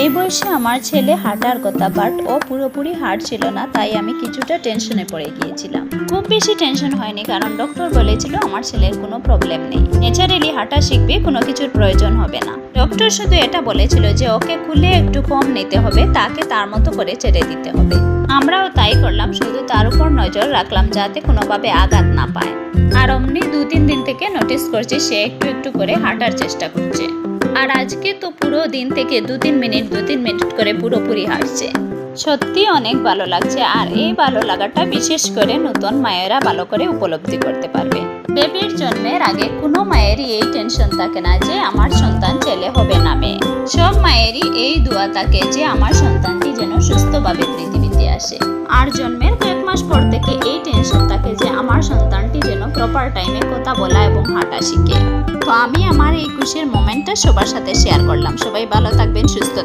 এই বয়সে আমার ছেলে হাঁটার কথা, বাট ও পুরোপুরি হাঁটছিল না, তাই আমি কিছুটা টেনশনে পড়ে গিয়েছিলাম। খুব বেশি টেনশন হয়নি, কারণ ডক্টর বলেছিল আমার ছেলের কোনো প্রবলেম নেই, ন্যাচারালি হাঁটা শিখবে, কোনো কিছুর প্রয়োজন হবে না। ডক্টর শুধু এটা বলেছিল যে ওকে খুলে একটু কম নিতে হবে, তাকে তার মতো করে ছেড়ে দিতে হবে। আমরাও তাই করলাম, শুধু তার উপর নজর রাখলাম যাতে কোনোভাবে আঘাত না পায়। আর অমনি 2-3 দিন থেকে নোটিস করছি সে একটু একটু করে হাঁটার চেষ্টা করছে। আর আজকে তো পুরো দিন থেকে 2-3 মিনিট করে পুরোপুরি হাঁটছে। সত্যি অনেক ভালো লাগছে। আর এই ভালো লাগাটা বিশেষ করে নতুন মায়েরা ভালো করে উপলব্ধি করতে পারবে। বেবির জন্মের আগে কোনো মায়েরই এই টেনশন থাকে না যে আমার সন্তান ছেলে হবে না মেয়ে। সব মায়েরই এই দোয়া থাকে যে আমার সন্তানটি যেন সুস্থভাবে পৃথিবীতে আসে। আর জন্মের কয়েক মাস পর থেকে এই টেনশন থাকে যে আমার সন্তানটি যেন প্রপার টাইমে কথা বলা এবং হাঁটা শিখে। তো আমি আমার এই খুশির মোমেন্টটা সবার সাথে শেয়ার করলাম। সবাই ভালো থাকবেন, সুস্থ থাকবেন।